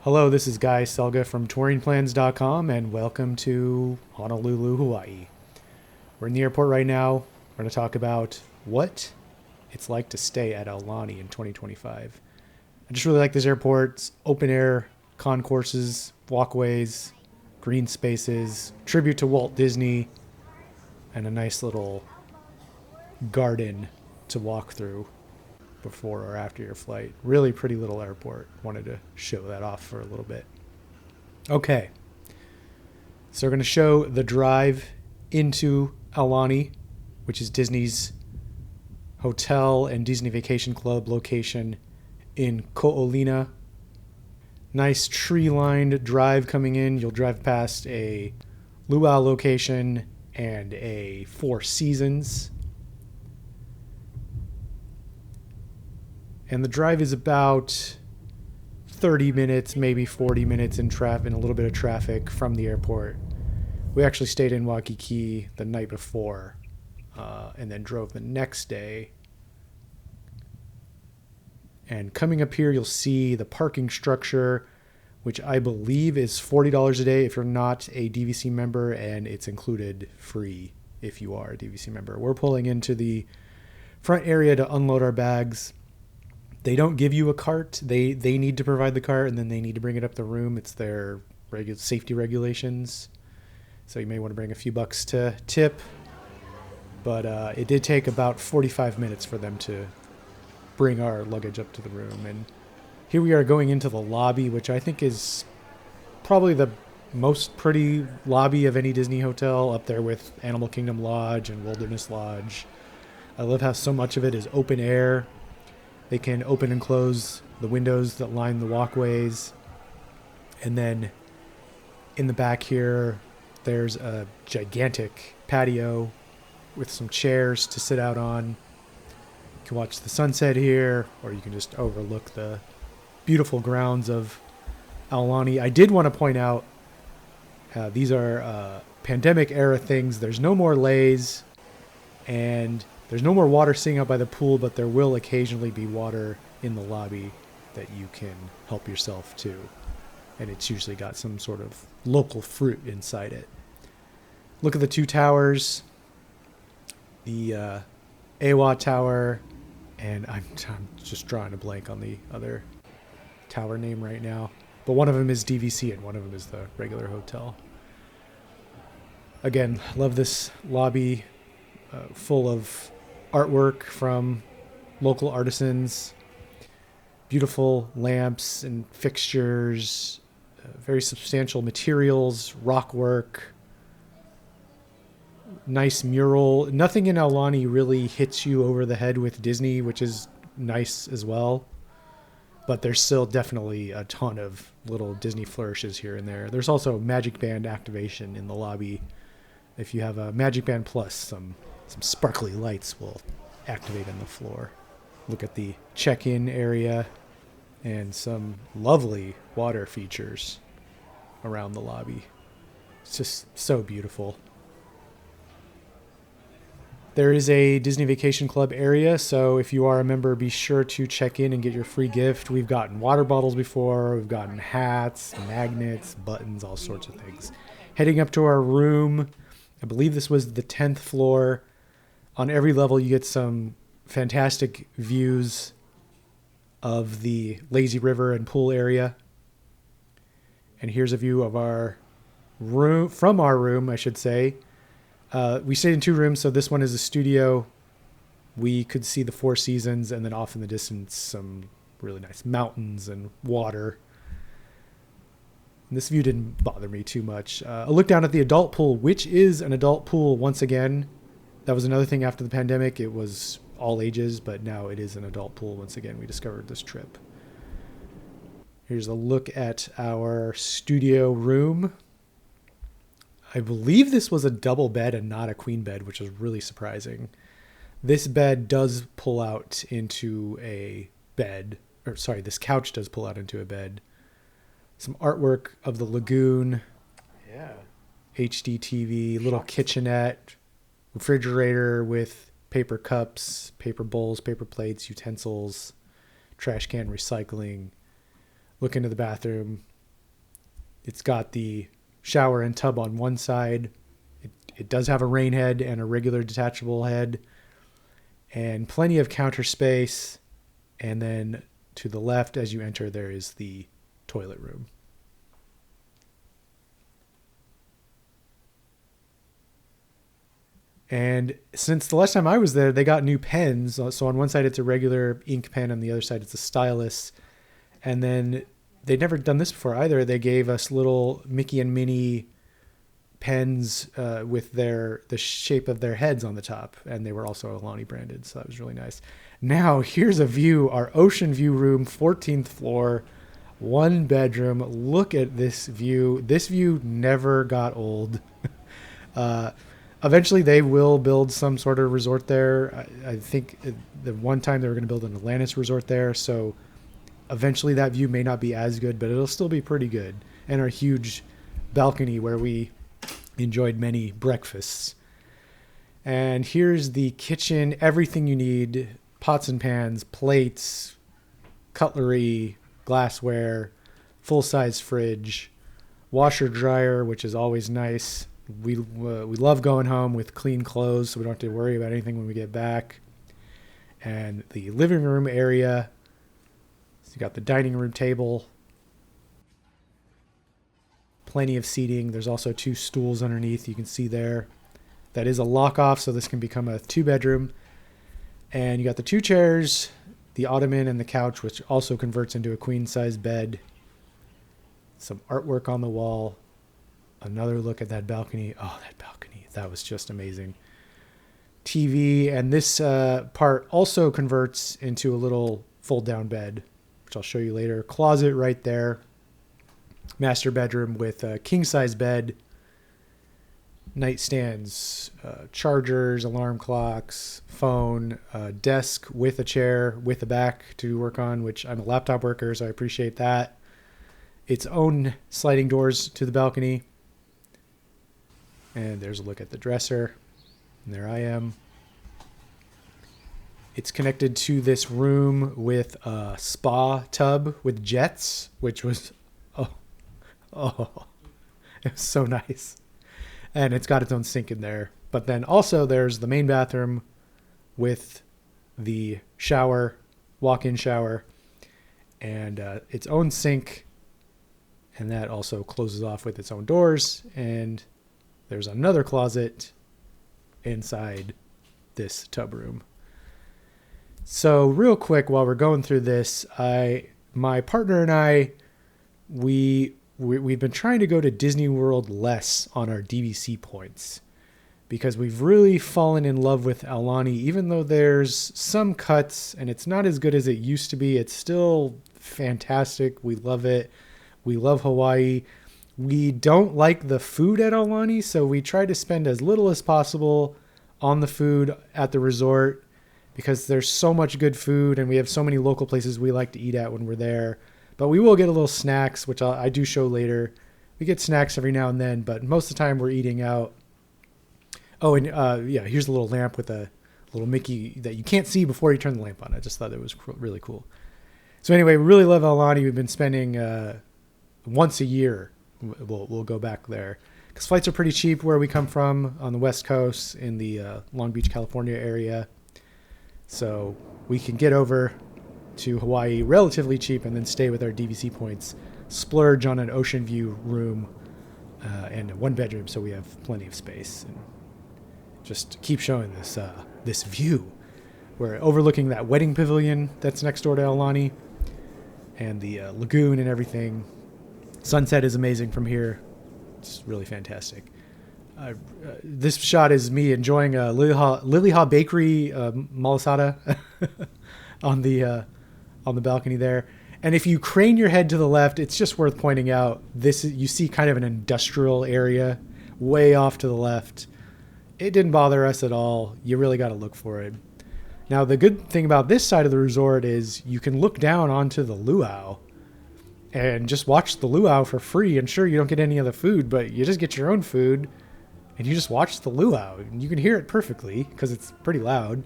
Hello, this is Guy Selga from touringplans.com and welcome to Honolulu, Hawaii. We're in the airport right now. We're going to talk about what it's like to stay at Aulani in 2025. I just really like this airport. It's open air concourses, walkways, green spaces, tribute to Walt Disney, and a nice little garden to walk through before or after your flight. Really pretty little airport. Wanted to show that off for a little bit. Okay. So we're going to show the drive into Aulani, which is Disney's hotel and Disney Vacation Club location in Ko Olina. Nice tree-lined drive coming in. You'll drive past a luau location and a Four Seasons. And the drive is about 30 minutes, maybe 40 minutes in traffic, and a little bit of traffic from the airport. We actually stayed in Waikiki the night before, and then drove the next day. And coming up here, you'll see the parking structure, which I believe is $40 a day if you're not a DVC member, and it's included free if you are a DVC member. We're pulling into the front area to unload our bags. They don't give you a cart. They need to provide the cart, and then they need to bring it up the room. It's their safety regulations. So you may want to bring a few bucks to tip. But it did take about 45 minutes for them to bring our luggage up to the room. And here we are going into the lobby, which I think is probably the most pretty lobby of any Disney hotel, up there with Animal Kingdom Lodge and Wilderness Lodge. I love how so much of it is open air. They can open and close the windows that line the walkways. And then in the back here, there's a gigantic patio with some chairs to sit out on. You can watch the sunset here, or you can just overlook the beautiful grounds of Aulani. I did want to point out, these are pandemic era things. There's no more lays, and there's no more water sitting out by the pool, but there will occasionally be water in the lobby that you can help yourself to. And it's usually got some sort of local fruit inside it. Look at the two towers, the Awa Tower, and I'm just drawing a blank on the other tower name right now. But one of them is DVC and one of them is the regular hotel. Again, love this lobby, full of artwork from local artisans, beautiful lamps and fixtures, very substantial materials, rock work, nice mural. Nothing in Aulani really hits you over the head with Disney, which is nice as well. But there's still definitely a ton of little Disney flourishes here and there. There's also Magic Band activation in the lobby. If you have a Magic Band Plus, some sparkly lights will activate on the floor. Look at the check-in area and some lovely water features around the lobby. It's just so beautiful. There is a Disney Vacation Club area, so if you are a member, be sure to check in and get your free gift. We've gotten water bottles before, we've gotten hats, magnets, buttons, all sorts of things. Heading up to our room, I believe this was the 10th floor. On every level, you get some fantastic views of the lazy river and pool area. And here's a view of our room, from our room, I should say. We stayed in two rooms, so this one is a studio. We could see the Four Seasons, and then off in the distance, some really nice mountains and water. And this view didn't bother me too much. A look down at the adult pool, which is an adult pool once again. That was another thing after the pandemic. It was all ages, but now it is an adult pool once again. We discovered this trip. Here's a look at our studio room. I believe this was a double bed and not a queen bed, which was really surprising. This bed does pull out into a bed. This couch does pull out into a bed. Some artwork of the lagoon. Yeah. HD TV, little kitchenette, refrigerator with paper cups, paper bowls, paper plates, utensils, trash can recycling. Look into the bathroom. It's got the shower and tub on one side. It does have a rain head and a regular detachable head, and plenty of counter space. And then to the left, as you enter, there is the toilet room. And since the last time I was there, they got new pens. So on one side, it's a regular ink pen. On the other side, it's a stylus. And then they'd never done this before either. They gave us little Mickey and Minnie pens with the shape of their heads on the top. And they were also Aulani branded. So that was really nice. Now, here's a view. Our ocean view room, 14th floor, 1 bedroom. Look at this view. This view never got old. Eventually, they will build some sort of resort there. I think the one time they were going to build an Atlantis resort there. So eventually that view may not be as good, but it'll still be pretty good. And our huge balcony where we enjoyed many breakfasts. And here's the kitchen. Everything you need. Pots and pans, plates, cutlery, glassware, full-size fridge, washer dryer, which is always nice. We love going home with clean clothes, so we don't have to worry about anything when we get back. And the living room area. So you got the dining room table. Plenty of seating. There's also 2 stools underneath. You can see there. That is a lock-off, so this can become a 2-bedroom. And you got the 2 chairs, the ottoman, and the couch, which also converts into a queen-size bed. Some artwork on the wall. Another look at that balcony. Oh, that balcony. That was just amazing. TV. And this part also converts into a little fold-down bed, which I'll show you later. Closet right there. Master bedroom with a king-size bed. Nightstands, chargers, alarm clocks, phone, desk with a chair with a back to work on, which I'm a laptop worker, so I appreciate that. Its own sliding doors to the balcony. And there's a look at the dresser. And there I am. It's connected to this room with a spa tub with jets, which was, it was so nice. And it's got its own sink in there. But then also there's the main bathroom with the shower, walk-in shower, and its own sink. And that also closes off with its own doors. And there's another closet inside this tub room. So real quick, while we're going through this, my partner and I, we've been trying to go to Disney World less on our DVC points because we've really fallen in love with Aulani. Even though there's some cuts and it's not as good as it used to be, it's still fantastic. We love it. We love Hawaii. We don't like the food at Aulani, so we try to spend as little as possible on the food at the resort because there's so much good food and we have so many local places we like to eat at when we're there. But we will get a little snacks, which I do show later. We get snacks every now and then, but most of the time we're eating out. Oh, and here's a little lamp with a little Mickey that you can't see before you turn the lamp on. I just thought it was really cool. So anyway, we really love Aulani. We've been spending once a year. We'll go back there because flights are pretty cheap where we come from on the West Coast in the Long Beach, California area. So we can get over to Hawaii relatively cheap and then stay with our DVC points, splurge on an ocean view room and a 1-bedroom so we have plenty of space, and just keep showing this view. We're overlooking that wedding pavilion that's next door to Aulani and the lagoon and everything. Sunset is amazing from here. It's really fantastic. This shot is me enjoying a Liliha Bakery malasada on the balcony there. And if you crane your head to the left, it's just worth pointing out you see kind of an industrial area way off to the left. It didn't bother us at all. You really got to look for it. Now, the good thing about this side of the resort is you can look down onto the luau and just watch the luau for free. And sure, you don't get any of the food, but you just get your own food and you just watch the luau. And you can hear it perfectly because it's pretty loud.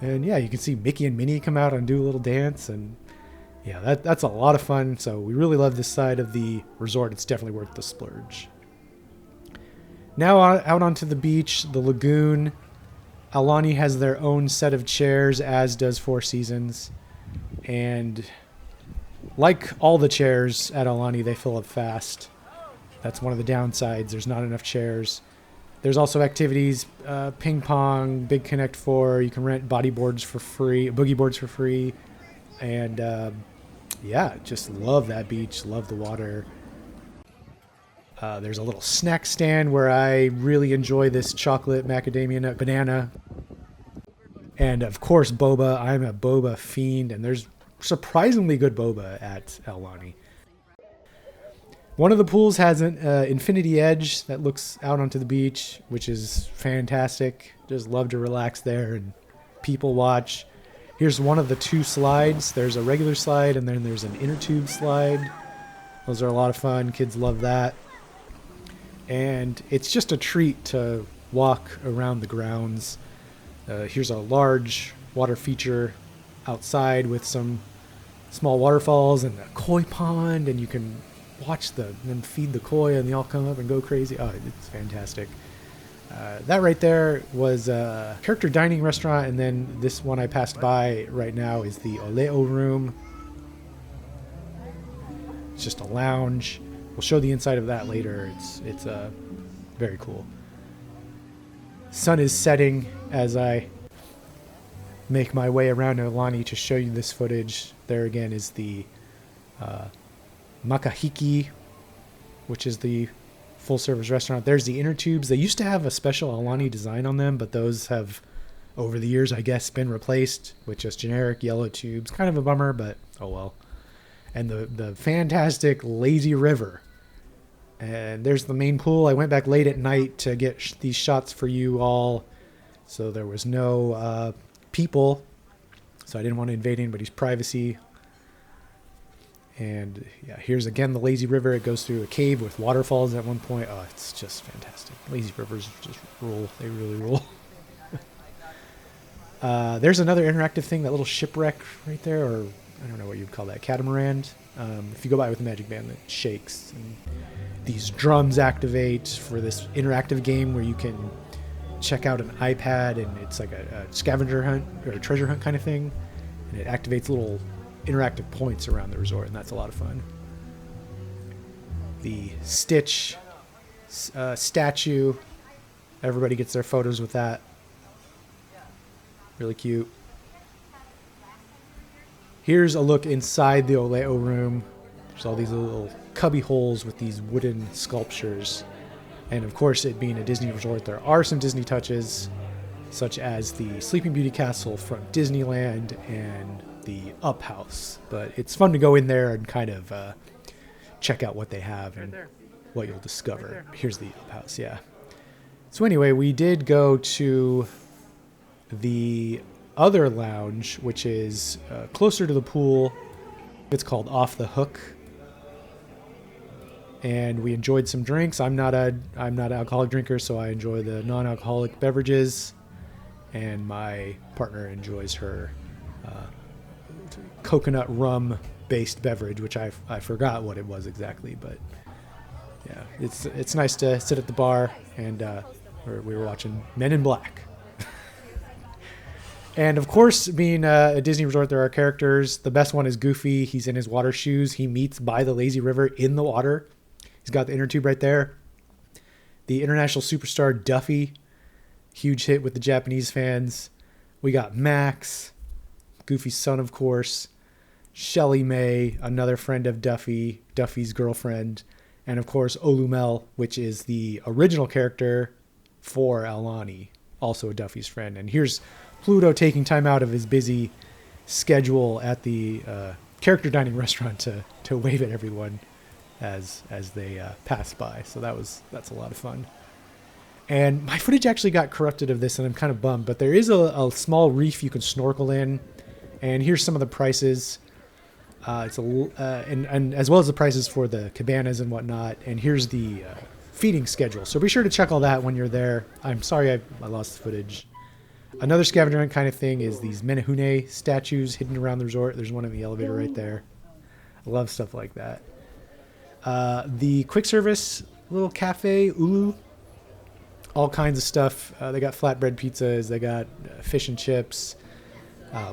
And yeah, you can see Mickey and Minnie come out and do a little dance. And Yeah, that's a lot of fun. So we really love this side of the resort. It's definitely worth the splurge. Now out onto the beach, the lagoon. Aulani has their own set of chairs, as does Four Seasons. And like all the chairs at Aulani, they fill up fast. That's one of the downsides. There's not enough chairs. There's also activities, ping pong, Big Connect 4. You can rent bodyboards for free, boogie boards for free. And yeah, just love that beach, love the water. There's a little snack stand where I really enjoy this chocolate macadamia nut banana. And of course, boba. I'm a boba fiend, and there's surprisingly good boba at Aulani. One of the pools has an infinity edge that looks out onto the beach, which is fantastic. Just love to relax there and people watch. Here's one of the two slides. There's a regular slide, and then there's an inner tube slide. Those are a lot of fun. Kids love that. And it's just a treat to walk around the grounds. Here's a large water feature outside with some small waterfalls and a koi pond, and you can watch them feed the koi, and they all come up and go crazy. Oh, it's fantastic. That right there was a character dining restaurant, and then this one I passed by right now is the Oleo room. It's just a lounge. We'll show the inside of that later. It's very cool. Sun is setting as I make my way around Aulani to show you this footage. There again is the Makahiki, which is the full-service restaurant. There's the inner tubes. They used to have a special Aulani design on them, but those have, over the years, I guess, been replaced with just generic yellow tubes. Kind of a bummer, but oh well. And the fantastic lazy river. And there's the main pool. I went back late at night to get these shots for you all, so there was no people, so I didn't want to invade anybody's privacy. And yeah, here's again the lazy river. It goes through a cave with waterfalls at one point. Oh, it's just fantastic. Lazy rivers just rule. They really rule. There's another interactive thing, that little shipwreck right there, or I don't know what you'd call that, catamaran. If you go by with the magic band, that shakes. And these drums activate for this interactive game where you can check out an iPad, and it's like a scavenger hunt or a treasure hunt kind of thing, and it activates little interactive points around the resort, and that's a lot of fun. The Stitch statue, everybody gets their photos with that. Really cute. Here's a look inside the Oleo room. There's all these little cubby holes with these wooden sculptures. And of course, it being a Disney resort, there are some Disney touches, such as the Sleeping Beauty Castle from Disneyland and the Up House. But it's fun to go in there and kind of check out what they have and what you'll discover. Here's the Up House, yeah. So anyway, we did go to the other lounge, which is closer to the pool. It's called Off the Hook. And we enjoyed some drinks. I'm not an alcoholic drinker, so I enjoy the non-alcoholic beverages. And my partner enjoys her coconut rum based beverage, which I forgot what it was exactly, but yeah, it's nice to sit at the bar, and we were watching Men in Black. And of course, being a Disney resort, there are characters. The best one is Goofy. He's in his water shoes. He meets by the lazy river in the water. He's got the inner tube right there. The international superstar Duffy, huge hit with the Japanese fans. We got Max, Goofy's son, of course. Shelly May, another friend of Duffy, Duffy's girlfriend. And of course, Olumel, which is the original character for Aulani, also a Duffy's friend. And here's Pluto taking time out of his busy schedule at the character dining restaurant to wave at everyone as they pass by. So that's a lot of fun. And my footage actually got corrupted of this, and I'm kind of bummed. But there is a small reef you can snorkel in, and here's some of the prices. And as well as the prices for the cabanas and whatnot. And here's the feeding schedule. So be sure to check all that when you're there. I'm sorry I lost the footage. Another scavenger hunt kind of thing is these Menehune statues hidden around the resort. There's one in the elevator right there. I love stuff like that. The quick service little cafe, Ulu, all kinds of stuff. They got flatbread pizzas. They got fish and chips.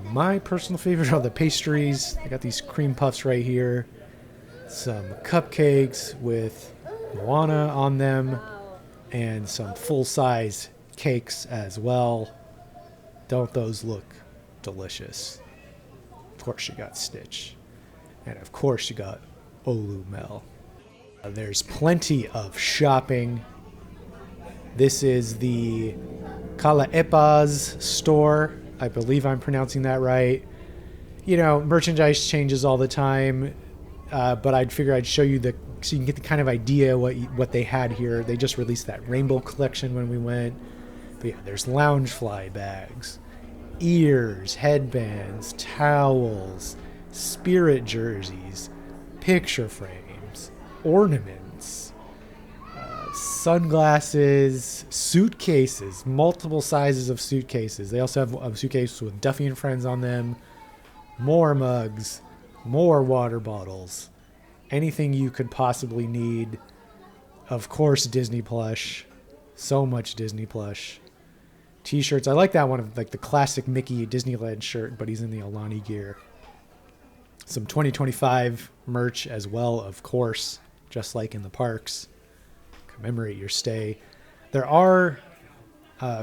My personal favorite are the pastries. They got these cream puffs right here. Some cupcakes with Moana on them. And some full-size cakes as well. Don't those look delicious? Of course you got Stitch. And of course you got Olu Mel. There's plenty of shopping. This is the Kalaepa's store. I believe I'm pronouncing that right. You know, merchandise changes all the time, but I'd figure I'd show you so you can get the kind of idea what they had here. They just released that rainbow collection when we went. But yeah, there's Loungefly bags, ears, headbands, towels, spirit jerseys, picture frames, ornaments, sunglasses, suitcases, multiple sizes of suitcases. They also have a suitcase with Duffy and Friends on them, more mugs, more water bottles, anything you could possibly need. Of course, Disney plush. So much Disney plush. T-shirts. I like that one of like the classic Mickey Disneyland shirt, but he's in the Aulani gear. Some 2025 merch as well, of course, just like in the parks. Commemorate your stay. There are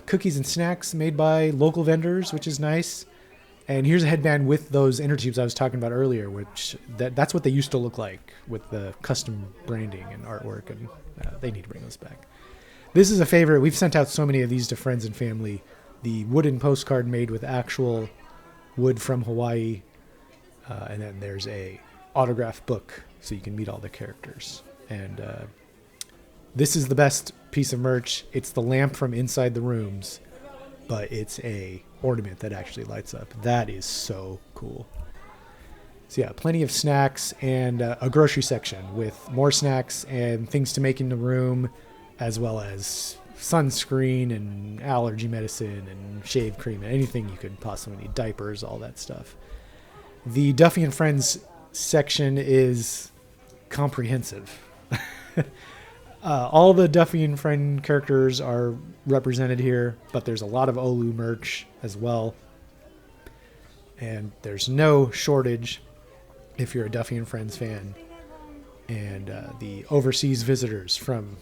cookies and snacks made by local vendors, which is nice. And here's a headband with those inner tubes I was talking about earlier, which that's what they used to look like with the custom branding and artwork, and they need to bring those back. This is a favorite. We've sent out so many of these to friends and family. The wooden postcard made with actual wood from Hawaii. And then there's a autograph book so you can meet all the characters. And this is the best piece of merch. It's the lamp from inside the rooms, but it's a ornament that actually lights up. That is so cool. So yeah, plenty of snacks and a grocery section with more snacks and things to make in the room, as well as sunscreen and allergy medicine and shave cream and anything you could possibly need, diapers, all that stuff. The Duffy and Friends section is comprehensive. All the Duffy and Friend characters are represented here, but there's a lot of Olu merch as well. And there's no shortage if you're a Duffy and Friends fan. And the overseas visitors from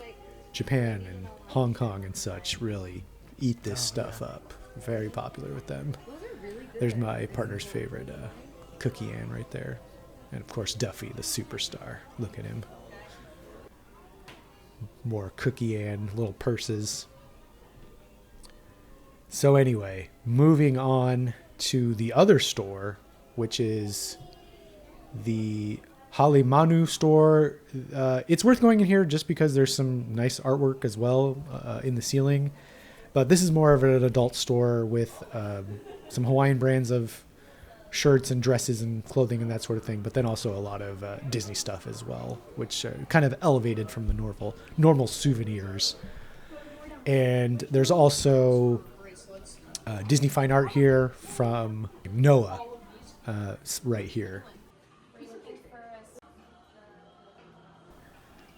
Japan and Hong Kong and such really eat this stuff up. Very popular with them. There's my partner's favorite, Cookie Ann right there. And of course Duffy, the superstar. Look at him. More Cookie Ann little purses. So anyway, moving on to the other store, which is the Halimanu store. It's worth going in here just because there's some nice artwork as well in the ceiling. But this is more of an adult store with some Hawaiian brands of shirts and dresses and clothing and that sort of thing, but then also a lot of Disney stuff as well, which kind of elevated from the normal souvenirs. And there's also Disney fine art here from Noah right here.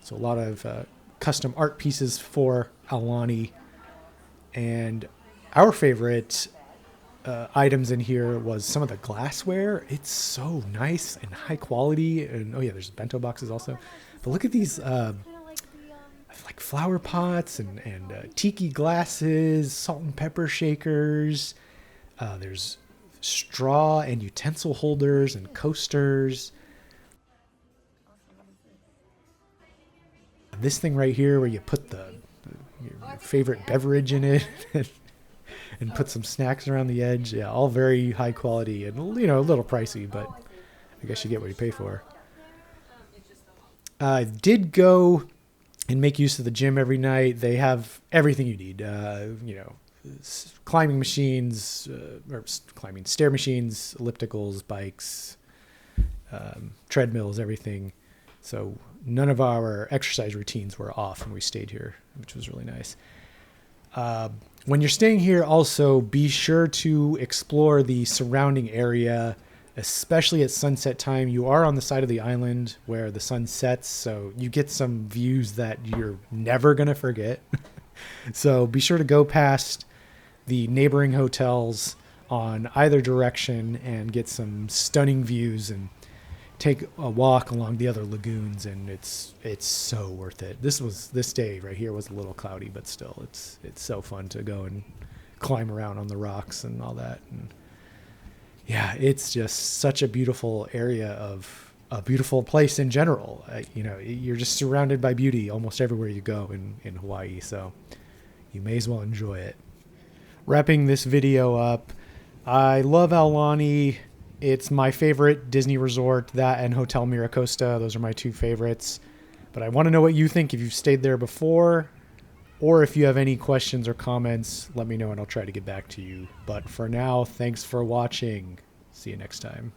So a lot of custom art pieces for Aulani. And our favorite items in here was some of the glassware. It's so nice and high quality. And oh yeah, there's bento boxes also. But look at these like flower pots and tiki glasses, salt and pepper shakers. There's straw and utensil holders and coasters. This thing right here where you put your favorite beverage in it and put some snacks around the edge. Yeah, all very high quality and, you know, a little pricey, but I guess you get what you pay for. Did go and make use of the gym every night. They have everything you need. Climbing machines, stair machines, ellipticals, bikes, treadmills, everything. So none of our exercise routines were off when we stayed here, which was really nice. When you're staying here, also be sure to explore the surrounding area. especially at sunset time. You are on the side of the island where the sun sets, so you get some views that you're never going to forget. So be sure to go past the neighboring hotels on either direction and get some stunning views and take a walk along the other lagoons, and it's so worth it. This day right here was a little cloudy, but still it's so fun to go and climb around on the rocks and all that. And yeah, it's just such a beautiful area of a beautiful place in general. You're just surrounded by beauty almost everywhere you go in Hawaii, so you may as well enjoy it. Wrapping this video up, I love Aulani. It's my favorite Disney resort, that and Hotel Miracosta. Those are my two favorites. But I want to know what you think, if you've stayed there before, or if you have any questions or comments, let me know and I'll try to get back to you. But for now, thanks for watching. See you next time.